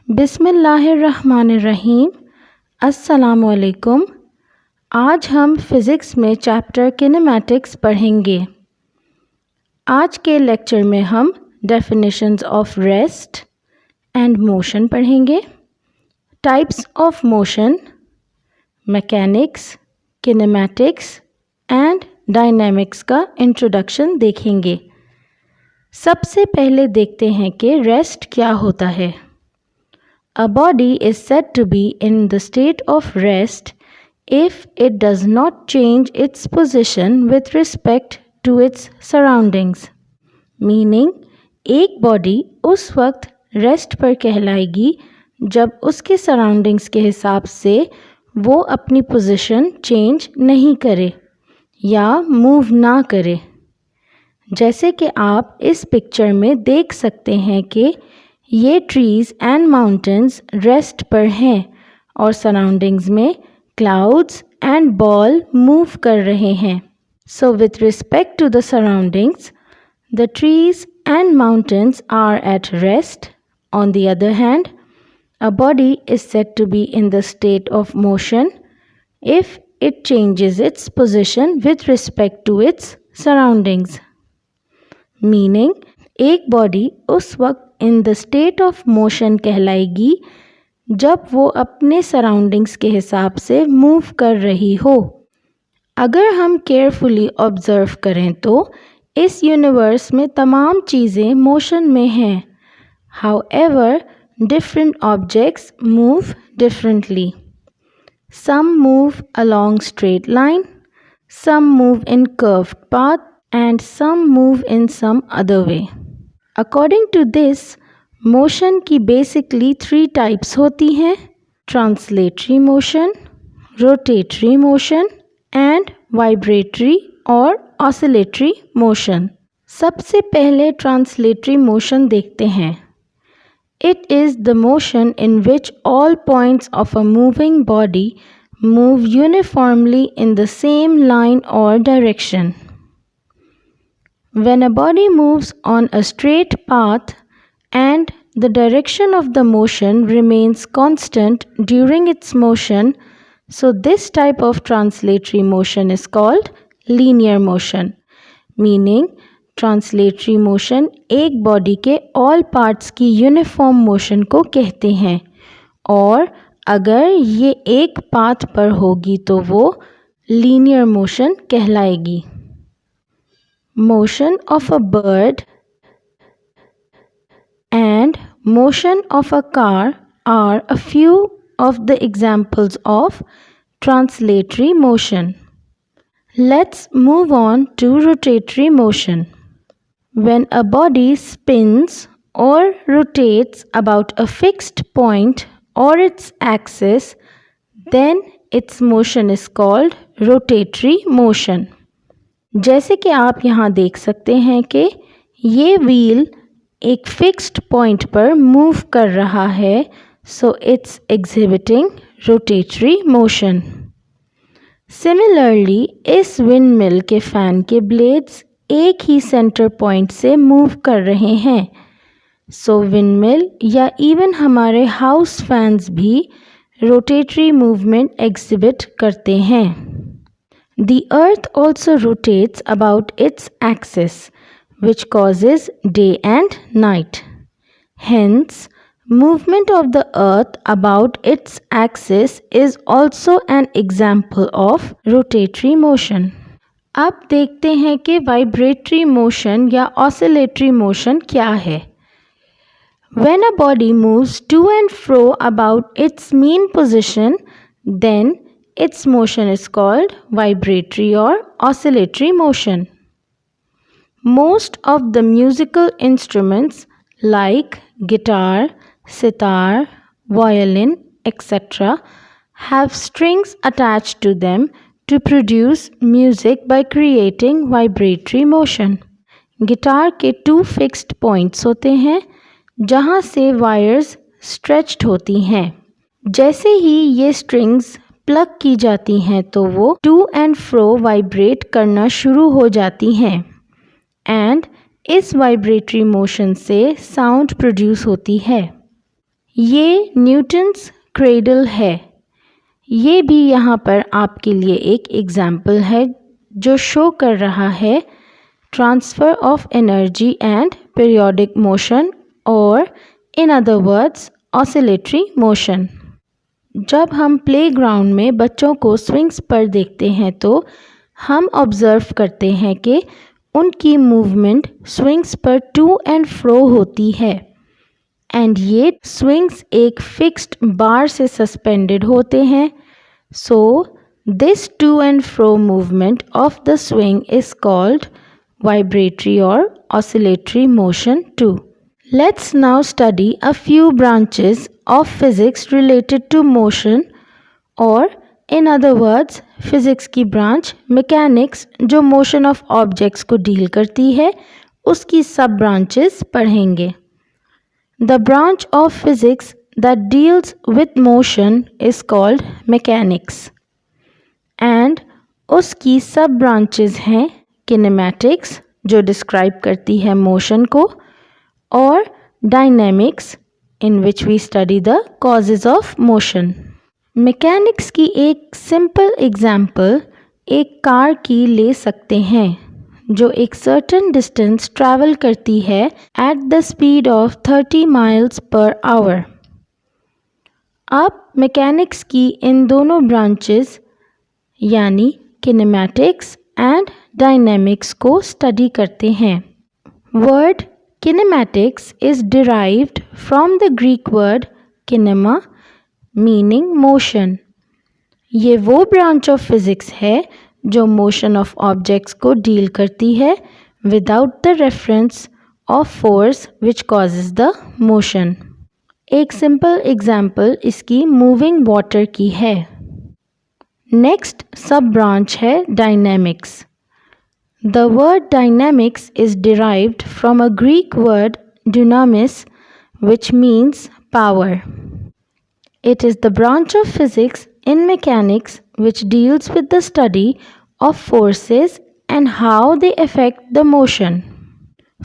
बिस्मिल्लाहिर्रहमानिर्रहीम। अस्सलामुअलैकुम। आज हम फ़िज़िक्स में चैप्टर किनेमैटिक्स पढ़ेंगे। आज के लेक्चर में हम definitions of rest and motion पढ़ेंगे, types of motion, mechanics, kinematics and dynamics का इंट्रोडक्शन देखेंगे। सबसे पहले देखते हैं कि रेस्ट क्या होता है। A body is said to be in the state of rest if it does not change its position with respect to its surroundings. Meaning, एक बॉडी उस वक्त रेस्ट पर कहलाएगी जब उसके सराउंडिंग्स के हिसाब से वो अपनी पोजीशन चेंज नहीं करे या मूव ना करे। जैसे कि आप इस पिक्चर में देख सकते हैं कि ये ट्रीज़ एंड माउंटेन्स रेस्ट पर हैं और सराउंडिंग्स में क्लाउड्स एंड बॉल मूव कर रहे हैं। So with respect to the surroundings, the trees and mountains are at rest. On the other hand, a body is said to be in the state of motion if it changes its position with respect to its surroundings. Meaning, एक body उस वक्त in the state of motion कहलाएगी जब वो अपने surroundings के हिसाब से मूव कर रही हो। अगर हम केयरफुली ऑब्ज़र्व करें तो इस यूनिवर्स में तमाम चीज़ें मोशन में हैं। However, different objects move differently. Some move along straight line, some move in curved path and some move in some other way. According to this, motion की बेसिकली 3 टाइप्स होती हैं: translatory motion, rotatory motion and vibratory और oscillatory motion. सबसे पहले translatory motion देखते हैं। It is the motion in which all points of a moving body move uniformly in the same line और direction. When a body moves on a straight path and the direction of the motion remains constant during its motion, so this type of translatory motion is called linear motion. Meaning, translatory motion एक body के all parts की uniform motion को कहते हैं और अगर ये एक path पर होगी तो वो linear motion कहलाएगी। Motion of a bird and motion of a car are a few of the examples of translatory motion. Let's move on to rotatory motion. When a body spins or rotates about a fixed point or its axis, then its motion is called rotatory motion. जैसे कि आप यहाँ देख सकते हैं कि ये wheel एक फिक्स्ड पॉइंट पर मूव कर रहा है, so it's exhibiting rotatory motion. Similarly, इस विंडमिल के फ़ैन के ब्लेड्स एक ही सेंटर पॉइंट से मूव कर रहे हैं, सो विंडमिल या इवन हमारे हाउस फैंस भी रोटेटरी मूवमेंट एग्जिबिट करते हैं। The earth also rotates about its axis, which causes day and night. Hence, movement of the earth about its axis is also an example of rotatory motion. अब देखते हैं कि vibratory motion या oscillatory motion क्या है। When a body moves to and fro about its mean position, then its motion is called vibratory or oscillatory motion. Most of the musical instruments like guitar, sitar, violin, etc. have strings attached to them to produce music by creating vibratory motion. Guitar के 2 fixed points होते हैं जहाँ से wires stretched होती हैं। जैसे ही ये strings plug की जाती हैं तो वो टू एंड फ्रो वाइब्रेट करना शुरू हो जाती हैं एंड इस वाइब्रेटरी मोशन से साउंड प्रोड्यूस होती है। ये न्यूटन्स क्रेडल है। ये भी यहाँ पर आपके लिए एक एग्जाम्पल है जो शो कर रहा है transfer of energy and periodic motion, और in other words oscillatory motion. जब हम प्लेग्राउंड में बच्चों को स्विंग्स पर देखते हैं तो हम ऑब्ज़र्व करते हैं कि उनकी मूवमेंट स्विंग्स पर टू एंड फ्रो होती है, एंड ये स्विंग्स एक फिक्स्ड बार से सस्पेंडेड होते हैं। So this to and fro movement of the swing is called vibratory और oscillatory motion too. Let's now study a few branches of physics related to motion, और in other words physics की branch mechanics जो motion of objects को deal करती है उसकी सब branches पढ़ेंगे। The branch of physics that deals with motion is called mechanics, and उसकी सब branches हैं kinematics जो describe करती है motion को, और dynamics in which we study the causes of motion. Mechanics की एक सिंपल एग्जाम्पल एक कार की ले सकते हैं जो एक सर्टेन डिस्टेंस ट्रैवल करती है at the speed of 30 miles per hour. अब मैकेनिक्स की इन दोनों ब्रांचेस यानी किनेमैटिक्स एंड डायनेमिक्स को स्टडी करते हैं। Word kinematics is derived from the Greek word kinema meaning motion। ये वो ब्रांच ऑफ फिज़िक्स है जो मोशन ऑफ ऑब्जेक्ट्स को डील करती है without the reference of force which causes the motion. एक सिंपल एग्जाम्पल इसकी मूविंग वाटर की है। नेक्स्ट सब ब्रांच है dynamics. The word dynamics is derived from a Greek word dynamis, which means power. It is the branch of physics in mechanics which deals with the study of forces and how they affect the motion.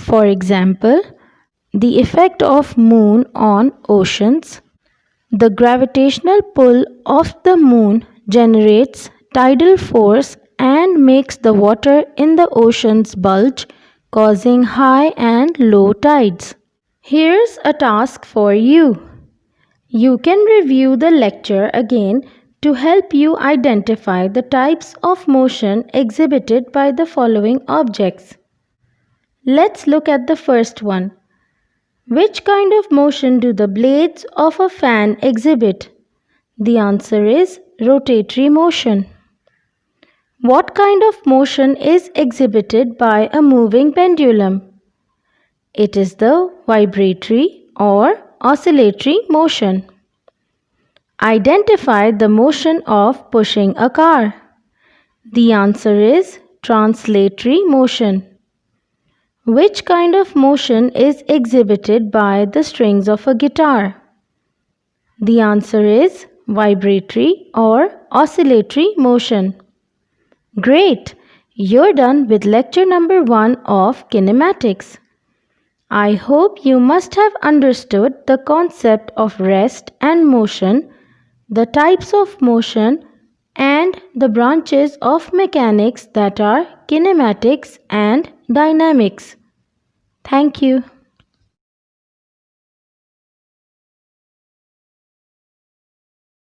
For example, the effect of moon on oceans. The gravitational pull of the moon generates tidal force and makes the water in the oceans bulge, causing high and low tides. Here's a task for you. You can review the lecture again to help you identify the types of motion exhibited by the following objects. Let's look at the first one. Which kind of motion do the blades of a fan exhibit? The answer is rotatory motion. What kind of motion is exhibited by a moving pendulum? It is the vibratory or oscillatory motion. Identify the motion of pushing a car. The answer is translatory motion. Which kind of motion is exhibited by the strings of a guitar? The answer is vibratory or oscillatory motion. Great! You're done with lecture number 1 of kinematics. I hope you must have understood the concept of rest and motion, the types of motion, and the branches of mechanics that are kinematics and dynamics. Thank you.